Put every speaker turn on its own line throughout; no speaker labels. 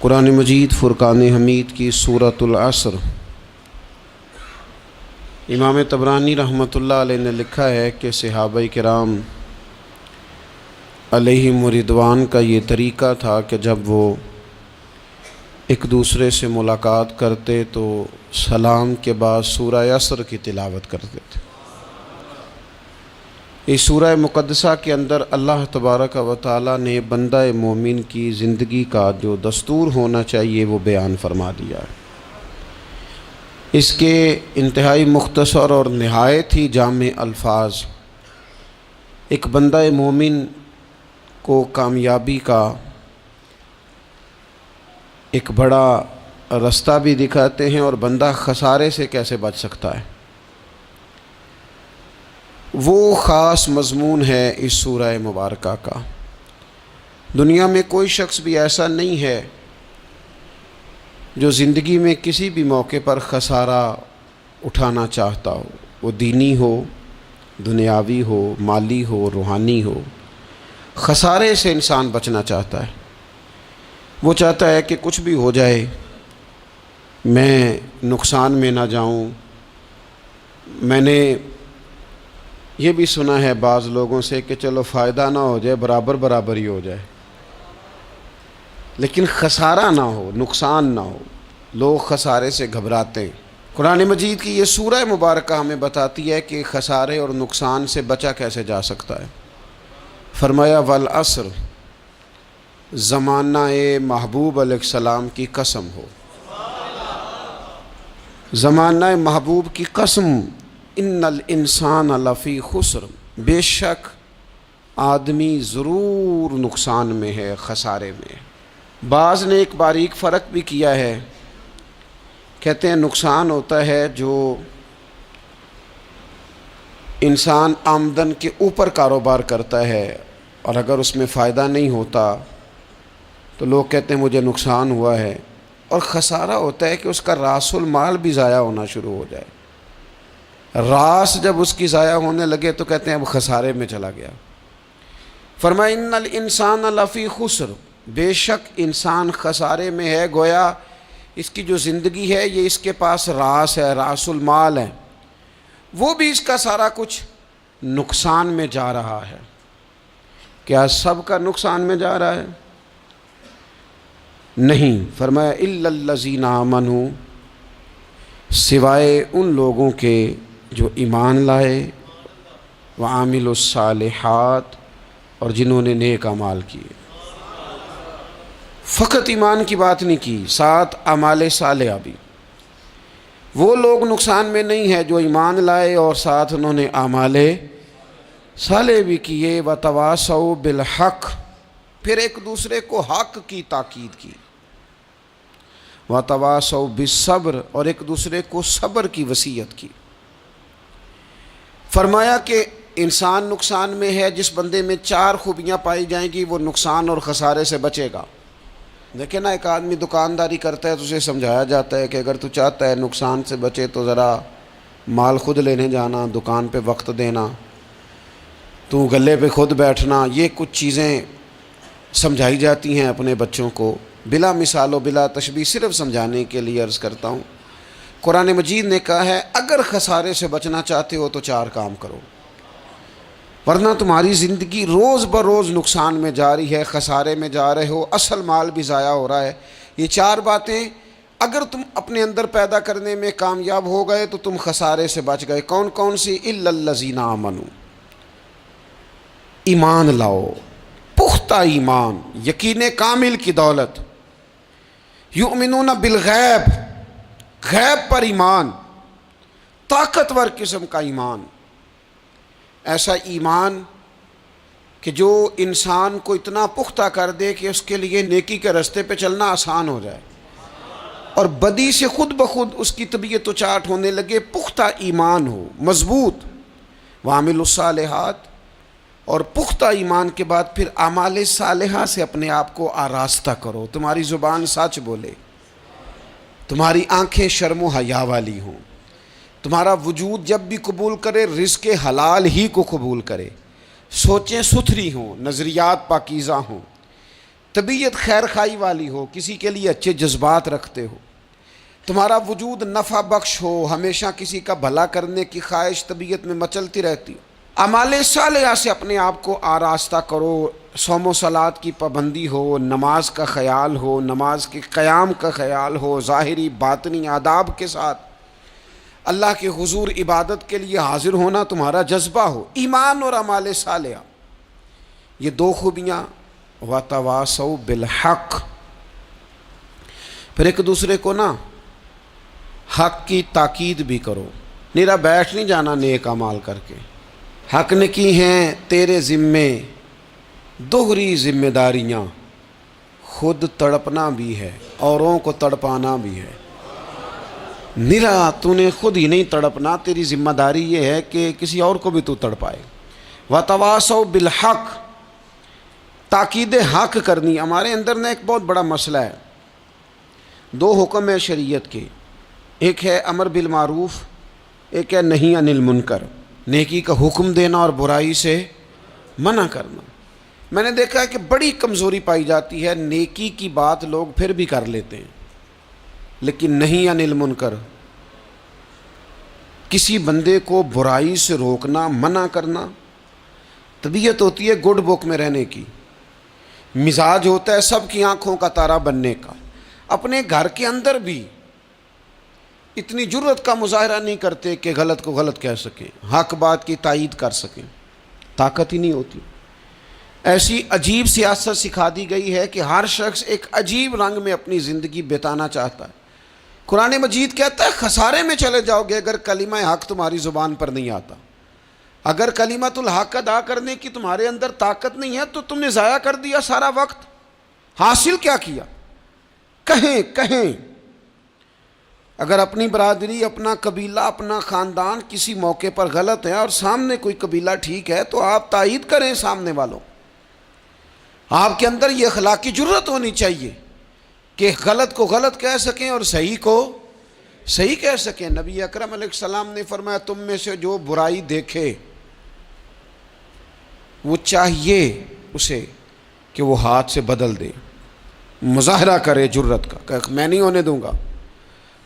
قرآن مجید فرقان حمید کی سورۃ العصر، امام طبرانی رحمۃ اللہ علیہ نے لکھا ہے کہ صحابہ کرام علیہم رضوان کا یہ طریقہ تھا کہ جب وہ ایک دوسرے سے ملاقات کرتے تو سلام کے بعد سورہ عصر کی تلاوت کرتے تھے۔ اس سورہ مقدسہ کے اندر اللہ تبارک و تعالیٰ نے بندہ مومن کی زندگی کا جو دستور ہونا چاہیے وہ بیان فرما دیا ہے۔ اس کے انتہائی مختصر اور نہایت ہی جامع الفاظ ایک بندہ مومن کو کامیابی کا ایک بڑا رستہ بھی دکھاتے ہیں اور بندہ خسارے سے کیسے بچ سکتا ہے۔ وہ خاص مضمون ہے اس سورہ مبارکہ کا۔ دنیا میں کوئی شخص بھی ایسا نہیں ہے جو زندگی میں کسی بھی موقع پر خسارہ اٹھانا چاہتا ہو، وہ دینی ہو، دنیاوی ہو، مالی ہو، روحانی ہو۔ خسارے سے انسان بچنا چاہتا ہے۔ وہ چاہتا ہے کہ کچھ بھی ہو جائے میں نقصان میں نہ جاؤں۔ میں نے یہ بھی سنا ہے بعض لوگوں سے کہ چلو فائدہ نہ ہو جائے، برابر برابر ہی ہو جائے، لیکن خسارہ نہ ہو، نقصان نہ ہو۔ لوگ خسارے سے گھبراتے ہیں۔ قرآن مجید کی یہ سورہ مبارکہ ہمیں بتاتی ہے کہ خسارے اور نقصان سے بچا کیسے جا سکتا ہے۔ فرمایا والعصر، زمانہ محبوب علیہ السلام کی قسم ہو، زمانہ محبوب کی قسم، ان الانسان لفی خسر، بے شک آدمی ضرور نقصان میں ہے، خسارے میں ہے۔ بعض نے ایک باریک فرق بھی کیا ہے، کہتے ہیں نقصان ہوتا ہے جو انسان آمدن کے اوپر کاروبار کرتا ہے اور اگر اس میں فائدہ نہیں ہوتا تو لوگ کہتے ہیں مجھے نقصان ہوا ہے، اور خسارہ ہوتا ہے کہ اس کا راس المال بھی ضائع ہونا شروع ہو جائے۔ راس جب اس کی ضائع ہونے لگے تو کہتے ہیں اب خسارے میں چلا گیا۔ فرمایا ان الانسان لفی خسر، بے شک انسان خسارے میں ہے، گویا اس کی جو زندگی ہے یہ اس کے پاس راس ہے، راس المال ہے، وہ بھی اس کا سارا کچھ نقصان میں جا رہا ہے۔ کیا سب کا نقصان میں جا رہا ہے؟ نہیں۔ فرمایا الا الذین آمنوا، سوائے ان لوگوں کے جو ایمان لائے، وعاملوا الصالحات، اور جنہوں نے نیک اعمال کیے۔ فقط ایمان کی بات نہیں کی، ساتھ اعمال صالحہ بھی۔ وہ لوگ نقصان میں نہیں ہے جو ایمان لائے اور ساتھ انہوں نے اعمال صالح بھی کیے، وتواصوا بالحق، پھر ایک دوسرے کو حق کی تاکید کی، وتواصوا بالصبر، اور ایک دوسرے کو صبر کی وصیت کی۔ فرمایا کہ انسان نقصان میں ہے جس بندے میں 4 خوبیاں پائی جائیں گی وہ نقصان اور خسارے سے بچے گا۔ دیکھیں نا، ایک آدمی دکانداری کرتا ہے تو اسے سمجھایا جاتا ہے کہ اگر تو چاہتا ہے نقصان سے بچے تو ذرا مال خود لینے جانا، دکان پہ وقت دینا، تو گلے پہ خود بیٹھنا، یہ کچھ چیزیں سمجھائی جاتی ہیں اپنے بچوں کو، بلا مثال و بلا تشبیہ، صرف سمجھانے کے لیے عرض کرتا ہوں۔ قرآن مجید نے کہا ہے اگر خسارے سے بچنا چاہتے ہو تو 4 کام کرو، ورنہ تمہاری زندگی روز بروز نقصان میں جا رہی ہے، خسارے میں جا رہے ہو، اصل مال بھی ضائع ہو رہا ہے۔ یہ 4 باتیں اگر تم اپنے اندر پیدا کرنے میں کامیاب ہو گئے تو تم خسارے سے بچ گئے۔ کون کون سی؟ الا الذین آمنوا، ایمان لاؤ، پختہ ایمان، یقین کامل کی دولت، یؤمنون بالغیب، غیب پر ایمان، طاقتور قسم کا ایمان، ایسا ایمان کہ جو انسان کو اتنا پختہ کر دے کہ اس کے لیے نیکی کے راستے پہ چلنا آسان ہو جائے اور بدی سے خود بخود اس کی طبیعت و چاٹ ہونے لگے۔ پختہ ایمان ہو، مضبوط، وعاملوا الصالحات، اور پختہ ایمان کے بعد پھر اعمال صالحہ سے اپنے آپ کو آراستہ کرو، تمہاری زبان سچ بولے، تمہاری آنکھیں شرم و حیا والی ہوں، تمہارا وجود جب بھی قبول کرے رزق حلال ہی کو قبول کرے، سوچیں ستھری ہوں، نظریات پاکیزہ ہوں، طبیعت خیر خواہی والی ہو، کسی کے لیے اچھے جذبات رکھتے ہو، تمہارا وجود نفع بخش ہو، ہمیشہ کسی کا بھلا کرنے کی خواہش طبیعت میں مچلتی رہتی ہو، اعمال صالحہ سے اپنے آپ کو آراستہ کرو، صوم و صلات کی پابندی ہو، نماز کا خیال ہو، نماز کے قیام کا خیال ہو، ظاہری باطنی آداب کے ساتھ اللہ کے حضور عبادت کے لیے حاضر ہونا تمہارا جذبہ ہو، ایمان اور اعمال صالحہ، یہ دو خوبیاں، وَتَوَاصَوْا بِالْحَقِّ، پھر ایک دوسرے کو نا حق کی تاکید بھی کرو، نیرا بیٹھ نہیں جانا نیک اعمال کر کے، حق نے کی ہیں تیرے ذمے دوہری ذمہ داریاں، خود تڑپنا بھی ہے اوروں کو تڑپانا بھی ہے، نیرا تو نے خود ہی نہیں تڑپنا، تیری ذمہ داری یہ ہے کہ کسی اور کو بھی تو تڑپائے، وَتَوَاصَوْا بِالْحَقِّ، تاکید حق کرنی۔ ہمارے اندر نے ایک بہت بڑا مسئلہ ہے، دو حکم ہے شریعت کے، ایک ہے امر بالمعروف، ایک ہے نہی عن المنکر، نیکی کا حکم دینا اور برائی سے منع کرنا۔ میں نے دیکھا ہے کہ بڑی کمزوری پائی جاتی ہے، نیکی کی بات لوگ پھر بھی کر لیتے ہیں، لیکن نہی عن المنکر، کسی بندے کو برائی سے روکنا، منع کرنا، طبیعت ہوتی ہے گڈ بک میں رہنے کی، مزاج ہوتا ہے سب کی آنکھوں کا تارا بننے کا، اپنے گھر کے اندر بھی اتنی جرت کا مظاہرہ نہیں کرتے کہ غلط کو غلط کہہ سکیں، حق بات کی تائید کر سکیں، طاقت ہی نہیں ہوتی۔ ایسی عجیب سیاست سکھا دی گئی ہے کہ ہر شخص ایک عجیب رنگ میں اپنی زندگی بتانا چاہتا ہے۔ قرآن مجید کہتا ہے خسارے میں چلے جاؤ گے اگر کلمہ حق تمہاری زبان پر نہیں آتا، اگر کلمۃ الحق ادا کرنے کی تمہارے اندر طاقت نہیں ہے تو تم نے ضائع کر دیا سارا وقت، حاصل کیا کیا؟ کہیں اگر اپنی برادری، اپنا قبیلہ، اپنا خاندان کسی موقع پر غلط ہے اور سامنے کوئی قبیلہ ٹھیک ہے تو آپ تائید کریں، سامنے والوں آپ کے اندر یہ اخلاقی جرت ہونی چاہیے کہ غلط کو غلط کہہ سکیں اور صحیح کو صحیح کہہ سکیں۔ نبی اکرم علیہ السلام نے فرمایا تم میں سے جو برائی دیکھے وہ چاہیے اسے کہ وہ ہاتھ سے بدل دے، مظاہرہ کرے جرت کا کہ میں نہیں ہونے دوں گا،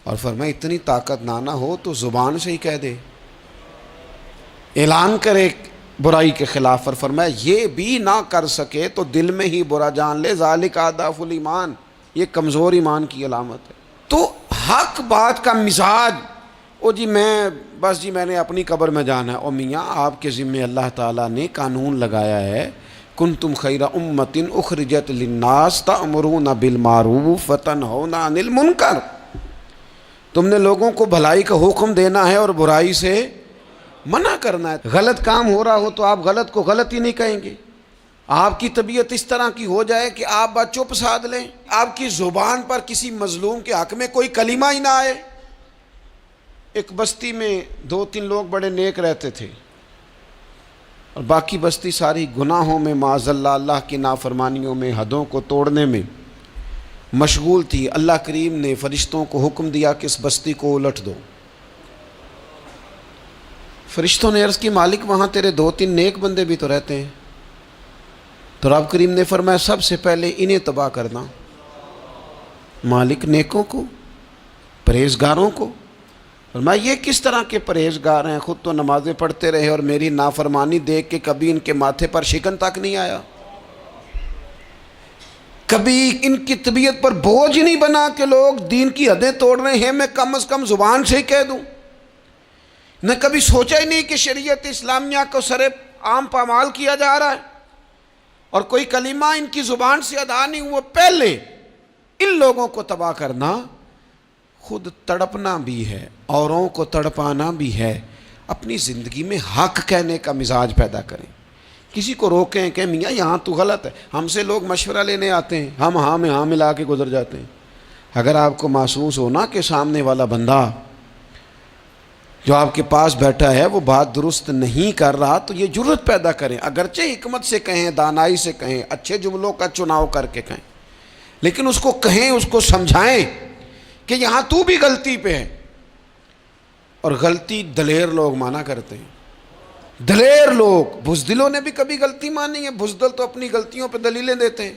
اور فرمایا اتنی طاقت نہ ہو تو زبان سے ہی کہہ دے، اعلان کرے برائی کے خلاف، اور فرمایا یہ بھی نہ کر سکے تو دل میں ہی برا جان لے، ذالک اضعف الایمان، یہ کمزور ایمان کی علامت ہے۔ تو حق بات کا مزاج، او جی میں نے اپنی قبر میں جانا ہے، او میاں آپ کے ذمہ اللہ تعالیٰ نے قانون لگایا ہے، کنتم خیر امۃ اخرجت للناس تأمرون بالمعروف وتنہون عن المنکر، تم نے لوگوں کو بھلائی کا حکم دینا ہے اور برائی سے منع کرنا ہے۔ غلط کام ہو رہا ہو تو آپ غلط کو غلط ہی نہیں کہیں گے، آپ کی طبیعت اس طرح کی ہو جائے کہ آپ بات چپ سادھ لیں، آپ کی زبان پر کسی مظلوم کے حق میں کوئی کلمہ ہی نہ آئے۔ ایک بستی میں 2-3 لوگ بڑے نیک رہتے تھے اور باقی بستی ساری گناہوں میں، معاذ اللہ، اللہ کی نافرمانیوں میں، حدوں کو توڑنے میں مشغول تھی۔ اللہ کریم نے فرشتوں کو حکم دیا کہ اس بستی کو الٹ دو۔ فرشتوں نے عرض کی مالک وہاں تیرے 2-3 نیک بندے بھی تو رہتے ہیں، تو رب کریم نے فرمایا سب سے پہلے انہیں تباہ کرنا۔ مالک نیکوں کو، پرہیزگاروں کو، فرمایا یہ کس طرح کے پرہیزگار ہیں، خود تو نمازیں پڑھتے رہے اور میری نافرمانی دیکھ کے کبھی ان کے ماتھے پر شکن تک نہیں آیا، کبھی ان کی طبیعت پر بوجھ ہی نہیں بنا کہ لوگ دین کی حدیں توڑ رہے ہیں میں کم از کم زبان سے ہی کہہ دوں، نے کبھی سوچا ہی نہیں کہ شریعت اسلامیہ کو سر عام پامال کیا جا رہا ہے اور کوئی کلمہ ان کی زبان سے ادا نہیں ہوا۔ پہلے ان لوگوں کو تباہ کرنا، خود تڑپنا بھی ہے، اوروں کو تڑپانا بھی ہے، اپنی زندگی میں حق کہنے کا مزاج پیدا کریں، کسی کو روکیں کہ میاں یہاں تو غلط ہے۔ ہم سے لوگ مشورہ لینے آتے ہیں، ہم ہاں میں ہاں ملا کے گزر جاتے ہیں۔ اگر آپ کو محسوس ہونا کہ سامنے والا بندہ جو آپ کے پاس بیٹھا ہے وہ بات درست نہیں کر رہا تو یہ جرت پیدا کریں، اگرچہ حکمت سے کہیں، دانائی سے کہیں، اچھے جملوں کا چناؤ کر کے کہیں، لیکن اس کو کہیں، اس کو سمجھائیں کہ یہاں تو بھی غلطی پہ ہے۔ اور غلطی دلیر لوگ مانا کرتے ہیں، دلیر لوگ، بزدلوں نے بھی کبھی غلطی مانی ہے، بزدل تو اپنی غلطیوں پہ دلیلیں دیتے ہیں،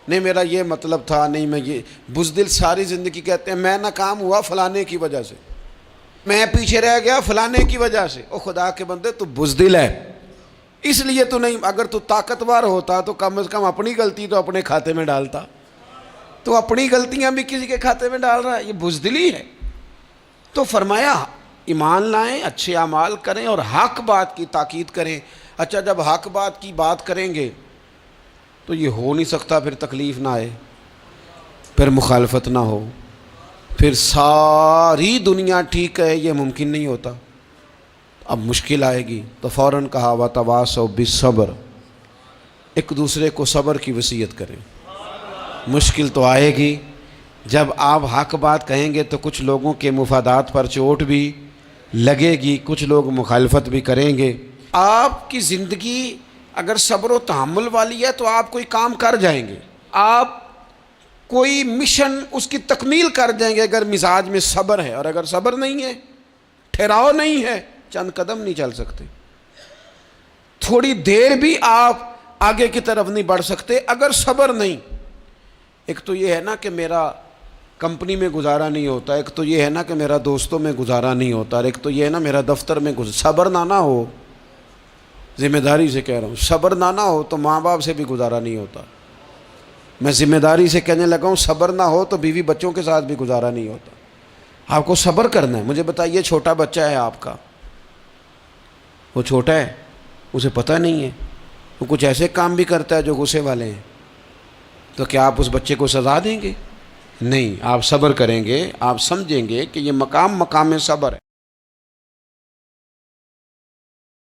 نہیں میرا یہ مطلب تھا، نہیں میں یہ بزدل ساری زندگی کہتے ہیں میں ناکام ہوا فلانے کی وجہ سے، میں پیچھے رہ گیا فلانے کی وجہ سے۔ او خدا کے بندے تو بزدل ہے، اس لیے تو نہیں، اگر تو طاقتور ہوتا تو کم از کم اپنی غلطی تو اپنے کھاتے میں ڈالتا، تو اپنی غلطیاں بھی کسی کے کھاتے میں ڈال رہا ہے، یہ بزدلی ہے۔ تو فرمایا ایمان لائیں، اچھے اعمال کریں اور حق بات کی تاکید کریں۔ اچھا جب حق بات کی بات کریں گے تو یہ ہو نہیں سکتا پھر تکلیف نہ آئے، پھر مخالفت نہ ہو، پھر ساری دنیا ٹھیک ہے، یہ ممکن نہیں ہوتا۔ اب مشکل آئے گی تو فوراً کہا وَتَوَاصَوْا بِالصَّبْرِ، ایک دوسرے کو صبر کی وصیت کریں۔ مشکل تو آئے گی، جب آپ حق بات کہیں گے تو کچھ لوگوں کے مفادات پر چوٹ بھی لگے گی، کچھ لوگ مخالفت بھی کریں گے۔ آپ کی زندگی اگر صبر و تحمل والی ہے تو آپ کوئی کام کر جائیں گے، آپ کوئی مشن اس کی تکمیل کر جائیں گے اگر مزاج میں صبر ہے، اور اگر صبر نہیں ہے، ٹھہراؤ نہیں ہے، چند قدم نہیں چل سکتے، تھوڑی دیر بھی آپ آگے کی طرف نہیں بڑھ سکتے اگر صبر نہیں۔ ایک تو یہ ہے نا کہ میرا کمپنی میں گزارا نہیں ہوتا، ایک تو یہ ہے نا کہ میرا دوستوں میں گزارا نہیں ہوتا، اور ایک تو یہ ہے نا میرا دفتر میں صبر نہ ہو، ذمہ داری سے کہہ رہا ہوں، صبر نہ ہو تو ماں باپ سے بھی گزارا نہیں ہوتا۔ میں ذمہ داری سے کہنے لگا ہوں صبر نہ ہو تو بیوی بچوں کے ساتھ بھی گزارا نہیں ہوتا۔ آپ کو صبر کرنا ہے۔ مجھے بتائیے چھوٹا بچہ ہے آپ کا، وہ چھوٹا ہے، اسے پتہ نہیں ہے، وہ کچھ ایسے کام بھی کرتا ہے جو غصے والے ہیں، تو کیا آپ اس بچے کو سزا دیں گے؟ نہیں، آپ صبر کریں گے، آپ سمجھیں گے کہ یہ مقام صبر ہے۔